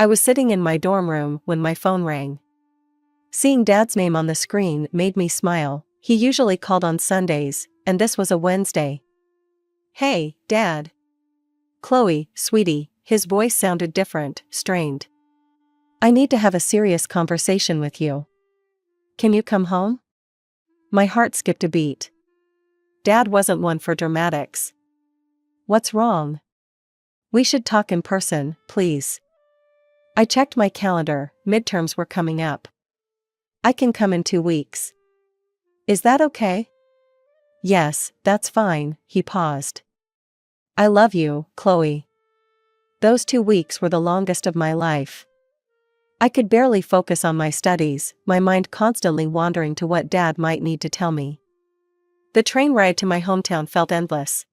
I was sitting in my dorm room when my phone rang. Seeing Dad's name on the screen made me smile. He usually called on Sundays, and this was a Wednesday. "Hey, Dad." "Chloe, sweetie," his voice sounded different, strained. "I need to have a serious conversation with you. Can you come home?" My heart skipped a beat. Dad wasn't one for dramatics. "What's wrong?" "We should talk in person, please." I checked my calendar, midterms were coming up. "I can come in 2 weeks. Is that okay?" "Yes, that's fine," he paused. "I love you, Chloe." Those 2 weeks were the longest of my life. I could barely focus on my studies, my mind constantly wandering to what Dad might need to tell me. The train ride to my hometown felt endless.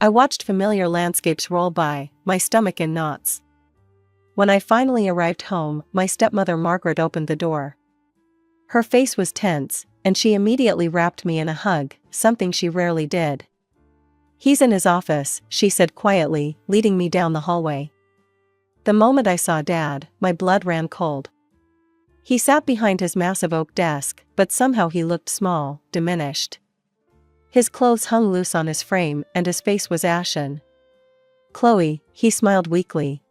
I watched familiar landscapes roll by, my stomach in knots. When I finally arrived home, my stepmother Margaret opened the door. Her face was tense, and she immediately wrapped me in a hug, something she rarely did. "He's in his office," she said quietly, leading me down the hallway. The moment I saw Dad, my blood ran cold. He sat behind his massive oak desk, but somehow he looked small, diminished. His clothes hung loose on his frame and his face was ashen. "Chloe," he smiled weakly.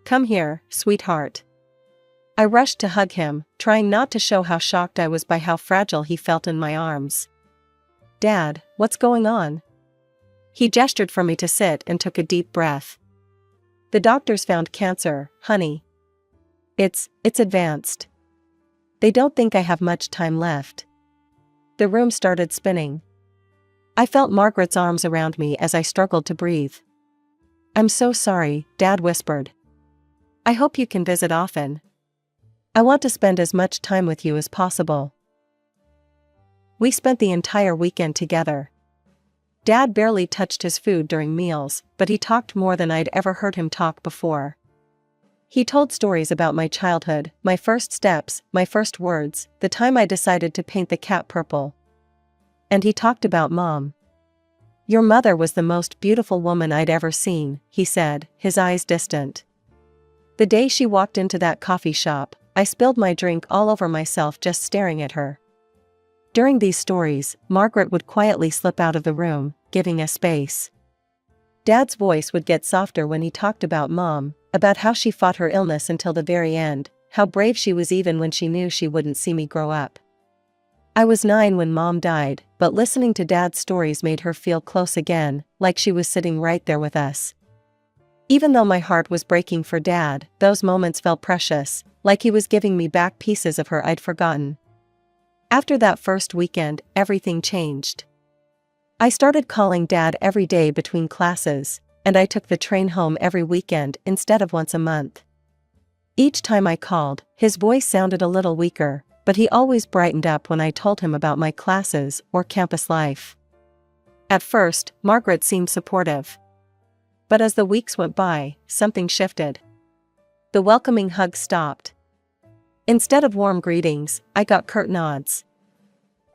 "Come here, sweetheart." I rushed to hug him, trying not to show how shocked I was by how fragile he felt in my arms. "Dad, what's going on?" He gestured for me to sit and took a deep breath. "The doctors found cancer, honey. It's advanced. They don't think I have much time left." The room started spinning. I felt Margaret's arms around me as I struggled to breathe. "I'm so sorry," Dad whispered. "I hope you can visit often. I want to spend as much time with you as possible." We spent the entire weekend together. Dad barely touched his food during meals, but he talked more than I'd ever heard him talk before. He told stories about my childhood, my first steps, my first words, the time I decided to paint the cat purple. And he talked about Mom. "Your mother was the most beautiful woman I'd ever seen," he said, his eyes distant. "The day she walked into that coffee shop, I spilled my drink all over myself just staring at her." During these stories, Margaret would quietly slip out of the room, giving us space. Dad's voice would get softer when he talked about Mom, about how she fought her illness until the very end, how brave she was even when she knew she wouldn't see me grow up. I was 9 when Mom died, but listening to Dad's stories made her feel close again, like she was sitting right there with us. Even though my heart was breaking for Dad, those moments felt precious, like he was giving me back pieces of her I'd forgotten. After that first weekend, everything changed. I started calling Dad every day between classes, and I took the train home every weekend instead of once a month. Each time I called, his voice sounded a little weaker, but he always brightened up when I told him about my classes or campus life. At first, Margaret seemed supportive. But as the weeks went by, something shifted. The welcoming hugs stopped. Instead of warm greetings, I got curt nods.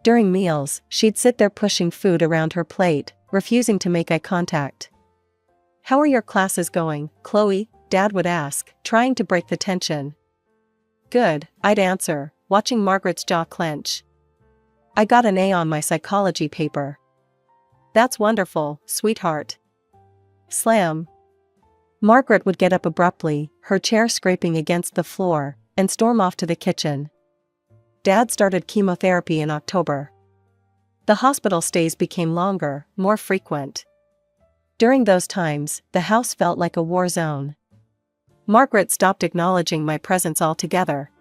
During meals, she'd sit there pushing food around her plate, refusing to make eye contact. "How are your classes going, Chloe?" Dad would ask, trying to break the tension. "Good," I'd answer, watching Margaret's jaw clench. "I got an A on my psychology paper." "That's wonderful, sweetheart." Slam. Margaret would get up abruptly, her chair scraping against the floor, and storm off to the kitchen. Dad started chemotherapy in October. The hospital stays became longer, more frequent. During those times, the house felt like a war zone. Margaret stopped acknowledging my presence altogether.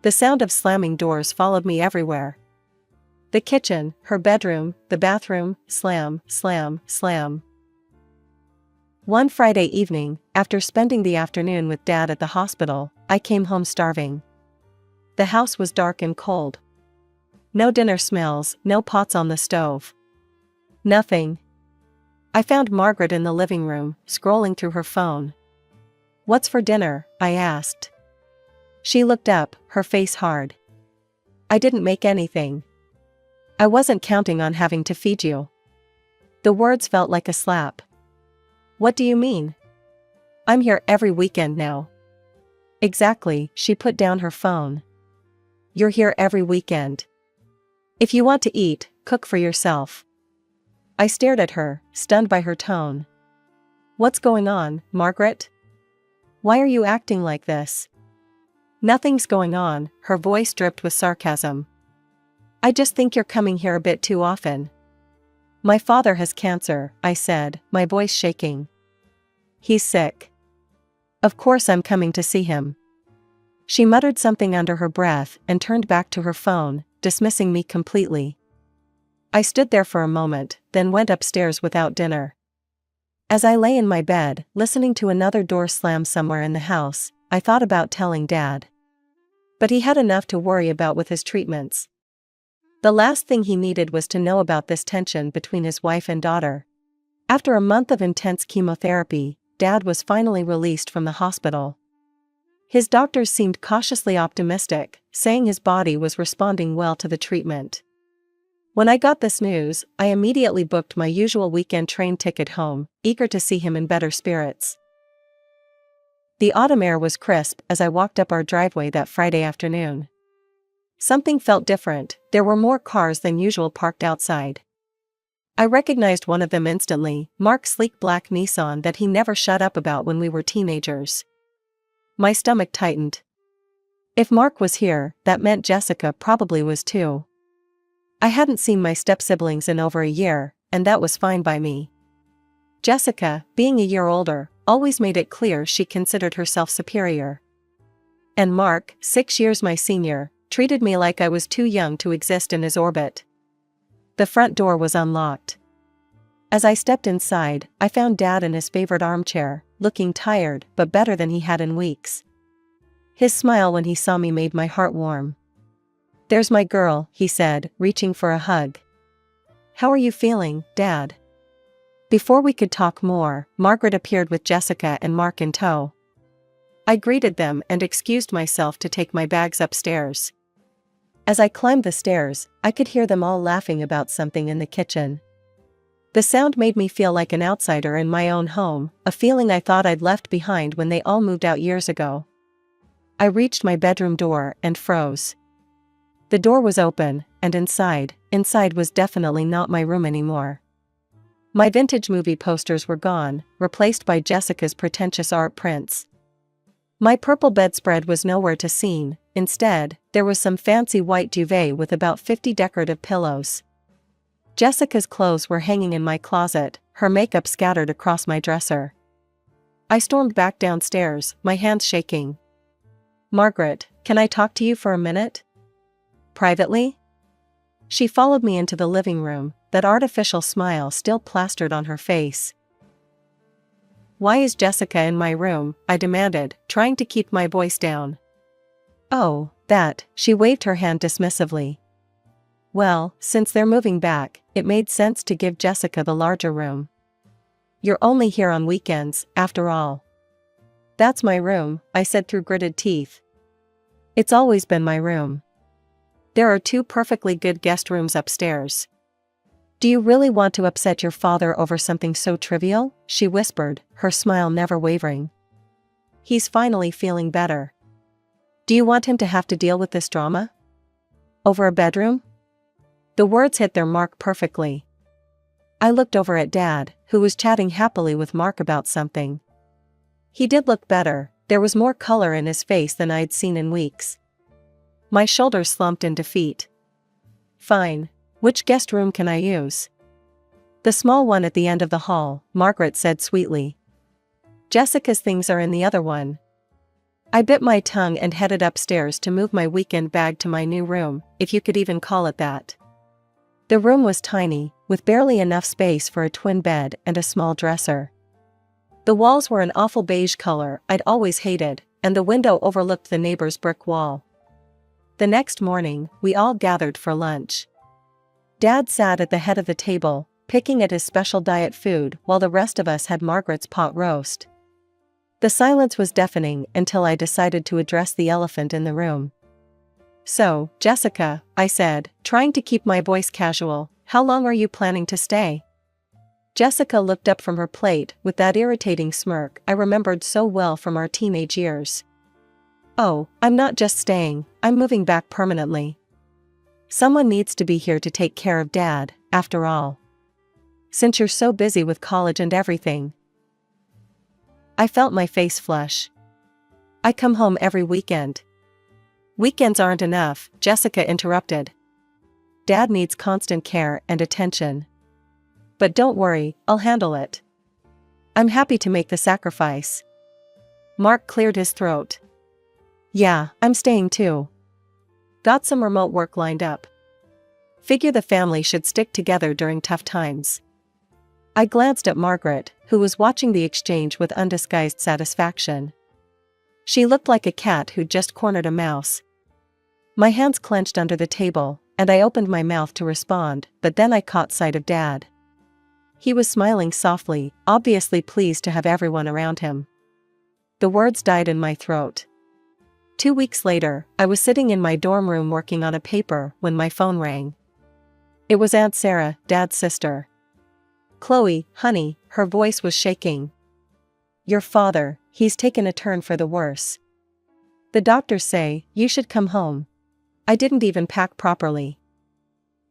The sound of slamming doors followed me everywhere. The kitchen, her bedroom, the bathroom, slam, slam, slam. One Friday evening, after spending the afternoon with Dad at the hospital, I came home starving. The house was dark and cold. No dinner smells, no pots on the stove. Nothing. I found Margaret in the living room, scrolling through her phone. "What's for dinner?" I asked. She looked up, her face hard. "I didn't make anything. I wasn't counting on having to feed you." The words felt like a slap. "What do you mean? I'm here every weekend now." Exactly, she put down her phone. You're here every weekend. If you want to eat, cook for yourself. I stared at her, stunned by her tone. What's going on, Margaret? Why are you acting like this? Nothing's going on, her voice dripped with sarcasm. I just think you're coming here a bit too often. My father has cancer, I said, my voice shaking. He's sick. Of course I'm coming to see him. She muttered something under her breath and turned back to her phone, dismissing me completely. I stood there for a moment, then went upstairs without dinner. As I lay in my bed, listening to another door slam somewhere in the house, I thought about telling Dad. But he had enough to worry about with his treatments. The last thing he needed was to know about this tension between his wife and daughter. After a month of intense chemotherapy, Dad was finally released from the hospital. His doctors seemed cautiously optimistic, saying his body was responding well to the treatment. When I got this news, I immediately booked my usual weekend train ticket home, eager to see him in better spirits. The autumn air was crisp as I walked up our driveway that Friday afternoon. Something felt different, there were more cars than usual parked outside. I recognized one of them instantly, Mark's sleek black Nissan that he never shut up about when we were teenagers. My stomach tightened. If Mark was here, that meant Jessica probably was too. I hadn't seen my step-siblings in over a year, and that was fine by me. Jessica, being a year older, always made it clear she considered herself superior. And Mark, 6 years my senior, treated me like I was too young to exist in his orbit. The front door was unlocked. As I stepped inside, I found Dad in his favorite armchair, looking tired but better than he had in weeks. His smile when he saw me made my heart warm. There's my girl, he said, reaching for a hug. How are you feeling, Dad? Before we could talk more, Margaret appeared with Jessica and Mark in tow. I greeted them and excused myself to take my bags upstairs. As I climbed the stairs, I could hear them all laughing about something in the kitchen. The sound made me feel like an outsider in my own home, a feeling I thought I'd left behind when they all moved out years ago. I reached my bedroom door and froze. The door was open, and inside was definitely not my room anymore. My vintage movie posters were gone, replaced by Jessica's pretentious art prints. My purple bedspread was nowhere to seen, instead, there was some fancy white duvet with about 50 decorative pillows. Jessica's clothes were hanging in my closet, her makeup scattered across my dresser. I stormed back downstairs, my hands shaking. Margaret, can I talk to you for a minute? Privately? She followed me into the living room, that artificial smile still plastered on her face. Why is Jessica in my room? I demanded, trying to keep my voice down. Oh, that, she waved her hand dismissively. Well, since they're moving back, it made sense to give Jessica the larger room. You're only here on weekends, after all. That's my room, I said through gritted teeth. It's always been my room. There are 2 perfectly good guest rooms upstairs. Do you really want to upset your father over something so trivial? She whispered, her smile never wavering. He's finally feeling better. Do you want him to have to deal with this drama? Over a bedroom? The words hit their mark perfectly. I looked over at Dad, who was chatting happily with Mark about something. He did look better, there was more color in his face than I'd seen in weeks. My shoulders slumped in defeat. Fine. Which guest room can I use? The small one at the end of the hall, Margaret said sweetly. Jessica's things are in the other one. I bit my tongue and headed upstairs to move my weekend bag to my new room, if you could even call it that. The room was tiny, with barely enough space for a twin bed and a small dresser. The walls were an awful beige color I'd always hated, and the window overlooked the neighbor's brick wall. The next morning, we all gathered for lunch. Dad sat at the head of the table, picking at his special diet food while the rest of us had Margaret's pot roast. The silence was deafening until I decided to address the elephant in the room. So, Jessica, I said, trying to keep my voice casual, how long are you planning to stay? Jessica looked up from her plate with that irritating smirk I remembered so well from our teenage years. Oh, I'm not just staying, I'm moving back permanently. Someone needs to be here to take care of Dad, after all. Since you're so busy with college and everything. I felt my face flush. I come home every weekend. Weekends aren't enough, Jessica interrupted. Dad needs constant care and attention. But don't worry, I'll handle it. I'm happy to make the sacrifice. Mark cleared his throat. Yeah, I'm staying too. Got some remote work lined up. Figure the family should stick together during tough times. I glanced at Margaret, who was watching the exchange with undisguised satisfaction. She looked like a cat who'd just cornered a mouse. My hands clenched under the table, and I opened my mouth to respond, but then I caught sight of Dad. He was smiling softly, obviously pleased to have everyone around him. The words died in my throat. 2 weeks later, I was sitting in my dorm room working on a paper when my phone rang. It was Aunt Sarah, Dad's sister. Chloe, honey, her voice was shaking. Your father, he's taken a turn for the worse. The doctors say, you should come home. I didn't even pack properly.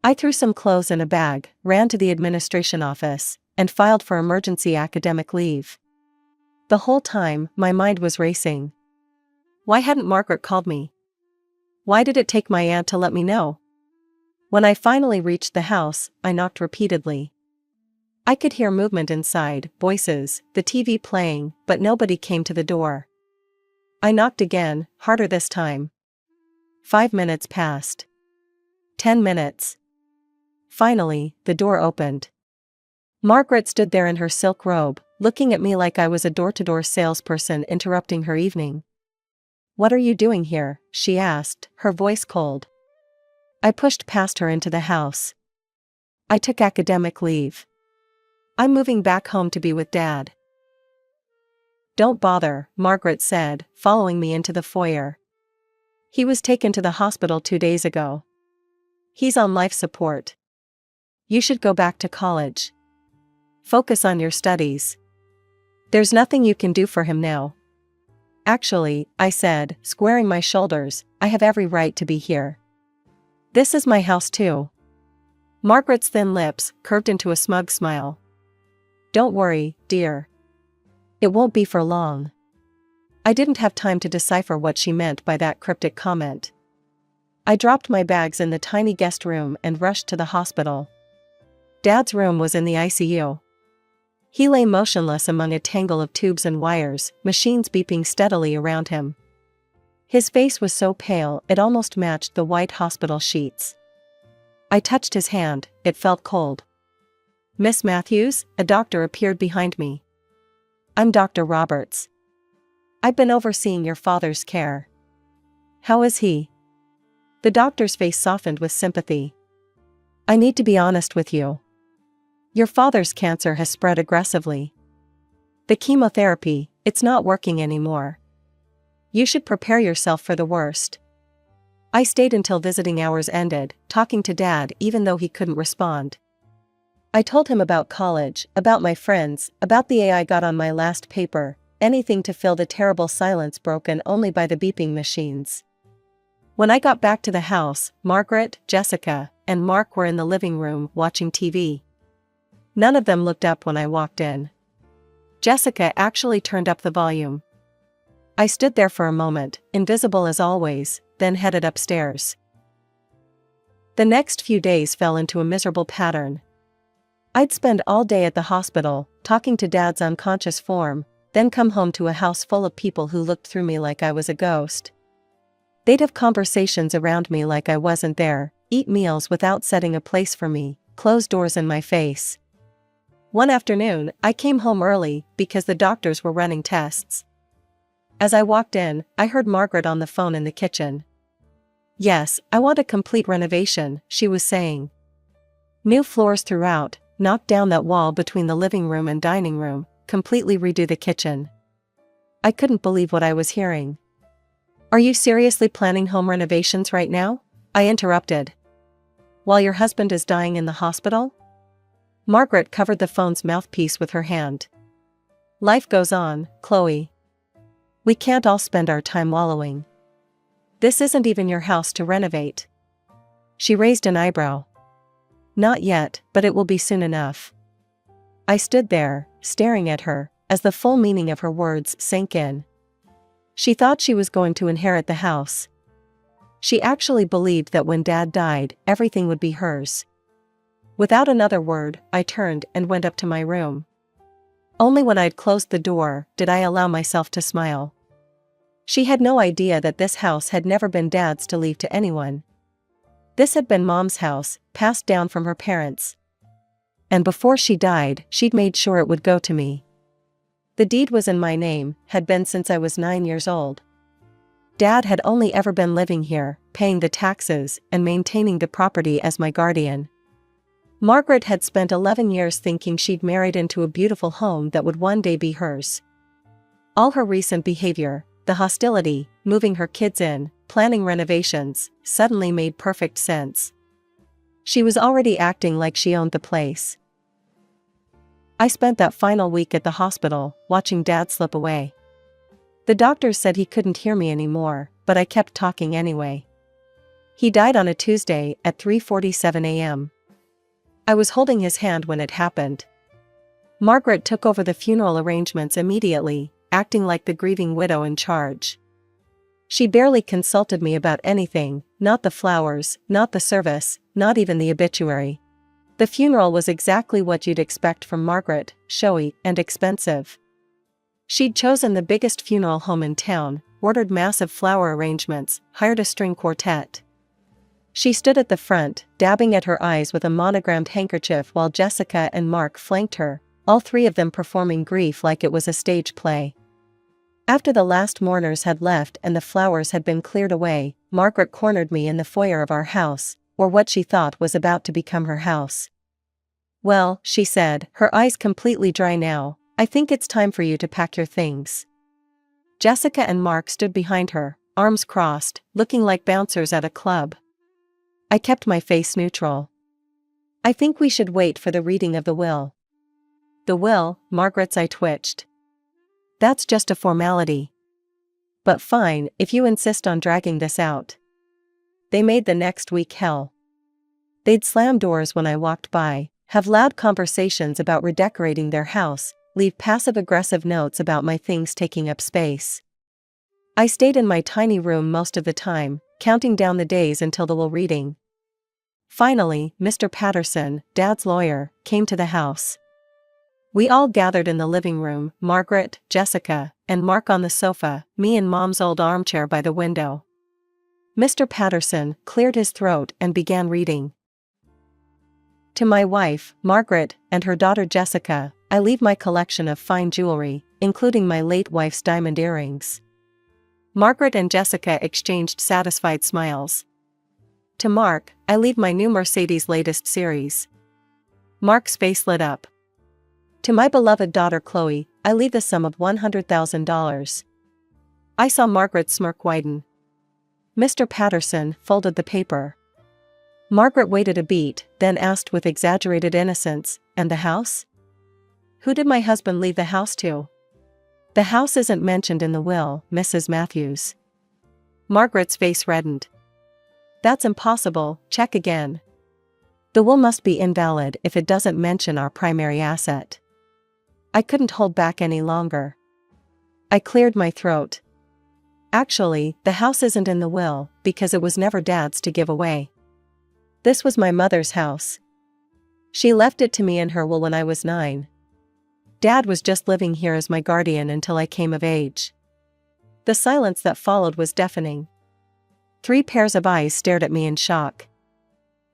I threw some clothes in a bag, ran to the administration office, and filed for emergency academic leave. The whole time, my mind was racing. Why hadn't Margaret called me? Why did it take my aunt to let me know? When I finally reached the house, I knocked repeatedly. I could hear movement inside, voices, the TV playing, but nobody came to the door. I knocked again, harder this time. 5 minutes passed. 10 minutes. Finally, the door opened. Margaret stood there in her silk robe, looking at me like I was a door-to-door salesperson interrupting her evening. What are you doing here? She asked, her voice cold. I pushed past her into the house. I took academic leave. I'm moving back home to be with Dad. Don't bother, Margaret said, following me into the foyer. He was taken to the hospital 2 days ago. He's on life support. You should go back to college. Focus on your studies. There's nothing you can do for him now. Actually, I said, squaring my shoulders, I have every right to be here. This is my house too. Margaret's thin lips curved into a smug smile. Don't worry, dear. It won't be for long. I didn't have time to decipher what she meant by that cryptic comment. I dropped my bags in the tiny guest room and rushed to the hospital. Dad's room was in the ICU. He lay motionless among a tangle of tubes and wires, machines beeping steadily around him. His face was so pale it almost matched the white hospital sheets. I touched his hand, it felt cold. Miss Matthews, a doctor appeared behind me. I'm Dr. Roberts. I've been overseeing your father's care. How is he? The doctor's face softened with sympathy. I need to be honest with you. Your father's cancer has spread aggressively. The chemotherapy, it's not working anymore. You should prepare yourself for the worst. I stayed until visiting hours ended, talking to Dad even though he couldn't respond. I told him about college, about my friends, about the AI got on my last paper, anything to fill the terrible silence broken only by the beeping machines. When I got back to the house, Margaret, Jessica, and Mark were in the living room watching TV. None of them looked up when I walked in. Jessica actually turned up the volume. I stood there for a moment, invisible as always, then headed upstairs. The next few days fell into a miserable pattern. I'd spend all day at the hospital, talking to Dad's unconscious form, then come home to a house full of people who looked through me like I was a ghost. They'd have conversations around me like I wasn't there, eat meals without setting a place for me, close doors in my face. One afternoon, I came home early because the doctors were running tests. As I walked in, I heard Margaret on the phone in the kitchen. Yes, I want a complete renovation, she was saying. New floors throughout, knock down that wall between the living room and dining room, completely redo the kitchen. I couldn't believe what I was hearing. Are you seriously planning home renovations right now? I interrupted. While your husband is dying in the hospital? Margaret covered the phone's mouthpiece with her hand. Life goes on, Chloe. We can't all spend our time wallowing. This isn't even your house to renovate. She raised an eyebrow. Not yet, but it will be soon enough. I stood there, staring at her, as the full meaning of her words sank in. She thought she was going to inherit the house. She actually believed that when Dad died, everything would be hers. Without another word, I turned and went up to my room. Only when I'd closed the door did I allow myself to smile. She had no idea that this house had never been Dad's to leave to anyone. This had been Mom's house, passed down from her parents. And before she died, she'd made sure it would go to me. The deed was in my name, had been since I was 9 years old. Dad had only ever been living here, paying the taxes and maintaining the property as my guardian. Margaret had spent 11 years thinking she'd married into a beautiful home that would one day be hers. All her recent behavior, the hostility, moving her kids in, planning renovations, suddenly made perfect sense. She was already acting like she owned the place. I spent that final week at the hospital, watching Dad slip away. The doctors said he couldn't hear me anymore, but I kept talking anyway. He died on a Tuesday at 3:47 a.m. I was holding his hand when it happened. Margaret took over the funeral arrangements immediately, acting like the grieving widow in charge. She barely consulted me about anything, not the flowers, not the service, not even the obituary. The funeral was exactly what you'd expect from Margaret, showy and expensive. She'd chosen the biggest funeral home in town, ordered massive flower arrangements, hired a string quartet. She stood at the front, dabbing at her eyes with a monogrammed handkerchief while Jessica and Mark flanked her, all three of them performing grief like it was a stage play. After the last mourners had left and the flowers had been cleared away, Margaret cornered me in the foyer of our house, or what she thought was about to become her house. "Well," she said, her eyes completely dry now, "I think it's time for you to pack your things." Jessica and Mark stood behind her, arms crossed, looking like bouncers at a club. I kept my face neutral. "I think we should wait for the reading of the will." "The will?" Margaret's eye twitched. "That's just a formality." "But fine, if you insist on dragging this out." They made the next week hell. They'd slam doors when I walked by, have loud conversations about redecorating their house, leave passive-aggressive notes about my things taking up space. I stayed in my tiny room most of the time, counting down the days until the will reading. Finally, Mr. Patterson, Dad's lawyer, came to the house. We all gathered in the living room, Margaret, Jessica, and Mark on the sofa, me in Mom's old armchair by the window. Mr. Patterson cleared his throat and began reading. "To my wife, Margaret, and her daughter Jessica, I leave my collection of fine jewelry, including my late wife's diamond earrings." Margaret and Jessica exchanged satisfied smiles. "To Mark, I leave my new Mercedes latest series." Mark's face lit up. "To my beloved daughter Chloe, I leave the sum of $100,000. I saw Margaret's smirk widen. Mr. Patterson folded the paper. Margaret waited a beat, then asked with exaggerated innocence, "And the house? Who did my husband leave the house to?" "The house isn't mentioned in the will, Mrs. Matthews." Margaret's face reddened. "That's impossible, check again. The will must be invalid if it doesn't mention our primary asset." I couldn't hold back any longer. I cleared my throat. "Actually, the house isn't in the will, because it was never Dad's to give away. This was my mother's house. She left it to me in her will when I was 9. Dad was just living here as my guardian until I came of age." The silence that followed was deafening. 3 pairs of eyes stared at me in shock.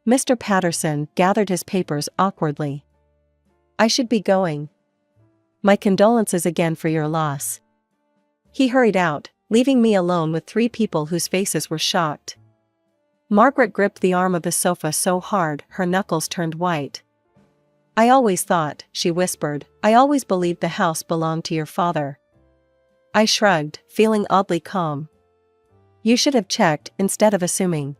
Mr. Patterson gathered his papers awkwardly. "I should be going. My condolences again for your loss." He hurried out, leaving me alone with 3 people whose faces were shocked. Margaret gripped the arm of the sofa so hard her knuckles turned white. "I always thought," she whispered, "I always believed the house belonged to your father." I shrugged, feeling oddly calm. "You should have checked instead of assuming.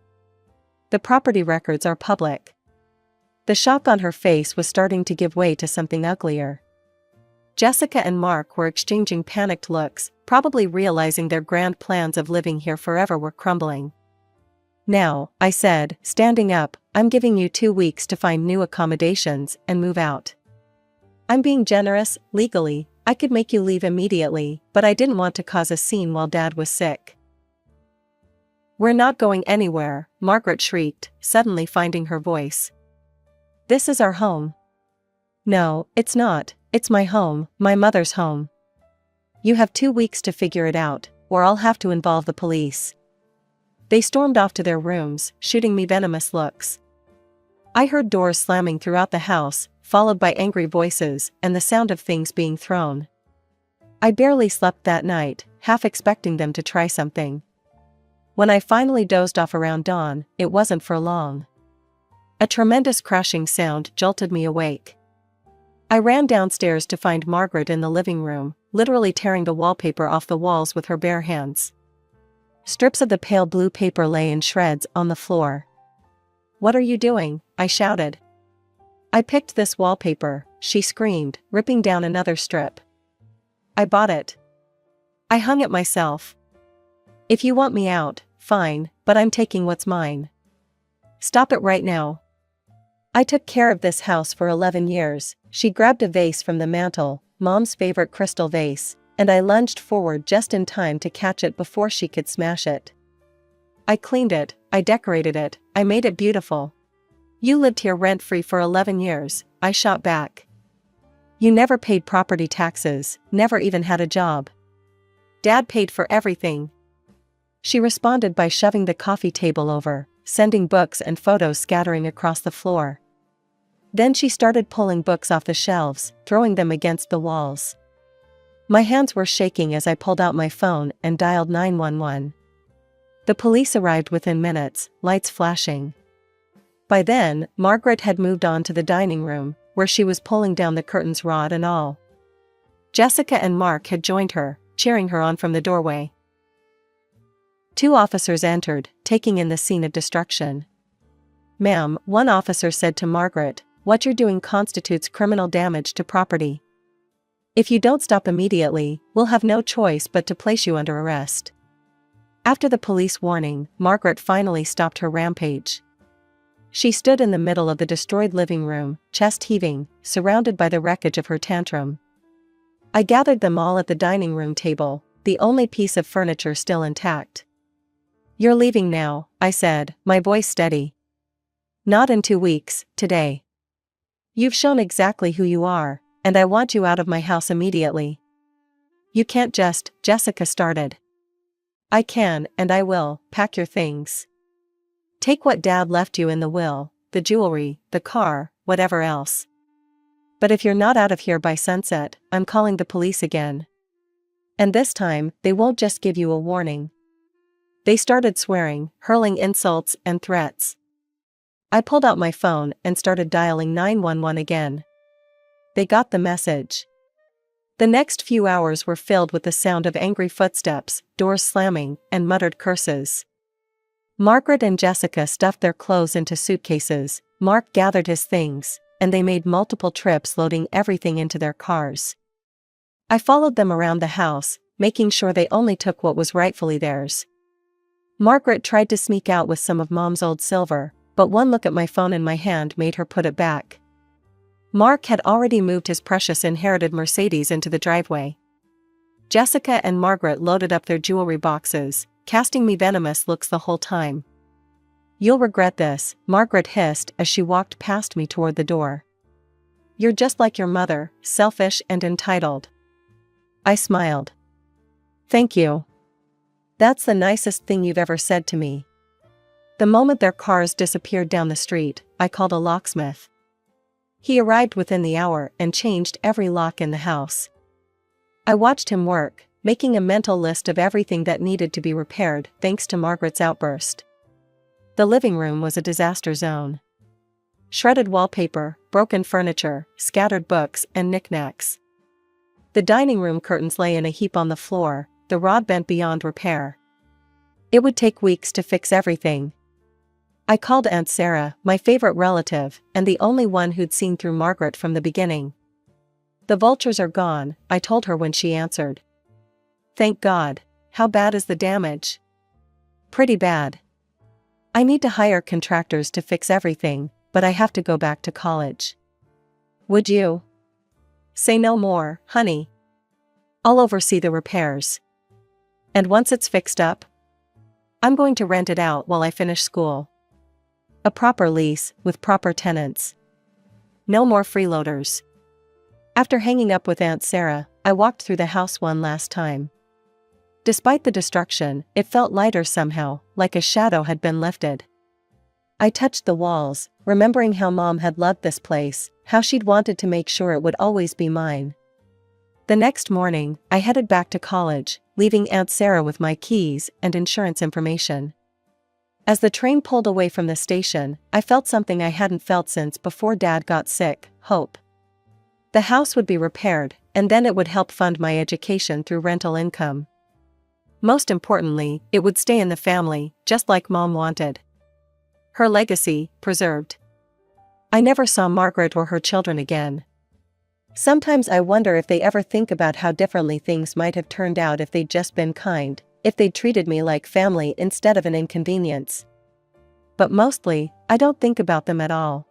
The property records are public." The shock on her face was starting to give way to something uglier. Jessica and Mark were exchanging panicked looks, probably realizing their grand plans of living here forever were crumbling. "Now," I said, standing up, "I'm giving you 2 weeks to find new accommodations and move out. I'm being generous, legally, I could make you leave immediately, but I didn't want to cause a scene while Dad was sick." "We're not going anywhere," Margaret shrieked, suddenly finding her voice. "This is our home." "No, it's not, it's my home, my mother's home. You have 2 weeks to figure it out, or I'll have to involve the police." They stormed off to their rooms, shooting me venomous looks. I heard doors slamming throughout the house, followed by angry voices and the sound of things being thrown. I barely slept that night, half expecting them to try something. When I finally dozed off around dawn, it wasn't for long. A tremendous crashing sound jolted me awake. I ran downstairs to find Margaret in the living room, literally tearing the wallpaper off the walls with her bare hands. Strips of the pale blue paper lay in shreds on the floor. "What are you doing?" I shouted. "I picked this wallpaper," she screamed, ripping down another strip. "I bought it. I hung it myself. If you want me out, fine, but I'm taking what's mine. Stop it right now. I took care of this house for 11 years, she grabbed a vase from the mantel, Mom's favorite crystal vase, and I lunged forward just in time to catch it before she could smash it. I cleaned it, I decorated it, I made it beautiful. You lived here rent-free for 11 years, I shot back. You never paid property taxes, never even had a job. Dad paid for everything." She responded by shoving the coffee table over, sending books and photos scattering across the floor. Then she started pulling books off the shelves, throwing them against the walls. My hands were shaking as I pulled out my phone and dialed 911. The police arrived within minutes, lights flashing. By then, Margaret had moved on to the dining room, where she was pulling down the curtains rod and all. Jessica and Mark had joined her, cheering her on from the doorway. 2 officers entered, taking in the scene of destruction. "Ma'am," one officer said to Margaret, "what you're doing constitutes criminal damage to property. If you don't stop immediately, we'll have no choice but to place you under arrest." After the police warning, Margaret finally stopped her rampage. She stood in the middle of the destroyed living room, chest heaving, surrounded by the wreckage of her tantrum. I gathered them all at the dining room table, the only piece of furniture still intact. "You're leaving now," I said, my voice steady. "Not in 2 weeks, today. You've shown exactly who you are, and I want you out of my house immediately." "You can't just," Jessica started. "I can, and I will. Pack your things. Take what Dad left you in the will, the jewelry, the car, whatever else. But if you're not out of here by sunset, I'm calling the police again. And this time, they won't just give you a warning." They started swearing, hurling insults and threats. I pulled out my phone and started dialing 911 again. They got the message. The next few hours were filled with the sound of angry footsteps, doors slamming, and muttered curses. Margaret and Jessica stuffed their clothes into suitcases, Mark gathered his things, and they made multiple trips loading everything into their cars. I followed them around the house, making sure they only took what was rightfully theirs. Margaret tried to sneak out with some of Mom's old silver, but one look at my phone in my hand made her put it back. Mark had already moved his precious inherited Mercedes into the driveway. Jessica and Margaret loaded up their jewelry boxes, casting me venomous looks the whole time. "You'll regret this," Margaret hissed as she walked past me toward the door. "You're just like your mother, selfish and entitled." I smiled. "Thank you. That's the nicest thing you've ever said to me." The moment their cars disappeared down the street, I called a locksmith. He arrived within the hour and changed every lock in the house. I watched him work, making a mental list of everything that needed to be repaired thanks to Margaret's outburst. The living room was a disaster zone. Shredded wallpaper, broken furniture, scattered books and knickknacks. The dining room curtains lay in a heap on the floor, the rod bent beyond repair. It would take weeks to fix everything. I called Aunt Sarah, my favorite relative, and the only one who'd seen through Margaret from the beginning. The vultures are gone, I told her when she answered. Thank God. How bad is the damage? Pretty bad. I need to hire contractors to fix everything, but I have to go back to college. Would you? Say no more, honey. I'll oversee the repairs. And once it's fixed up, I'm going to rent it out while I finish school. A proper lease, with proper tenants. No more freeloaders. After hanging up with Aunt Sarah, I walked through the house one last time. Despite the destruction, it felt lighter somehow, like a shadow had been lifted. I touched the walls, remembering how Mom had loved this place, how she'd wanted to make sure it would always be mine. The next morning, I headed back to college, leaving Aunt Sarah with my keys and insurance information. As the train pulled away from the station, I felt something I hadn't felt since before Dad got sick: hope. The house would be repaired, and then it would help fund my education through rental income. Most importantly, it would stay in the family, just like Mom wanted. Her legacy, preserved. I never saw Margaret or her children again. Sometimes I wonder if they ever think about how differently things might have turned out if they'd just been kind, if they'd treated me like family instead of an inconvenience. But mostly, I don't think about them at all.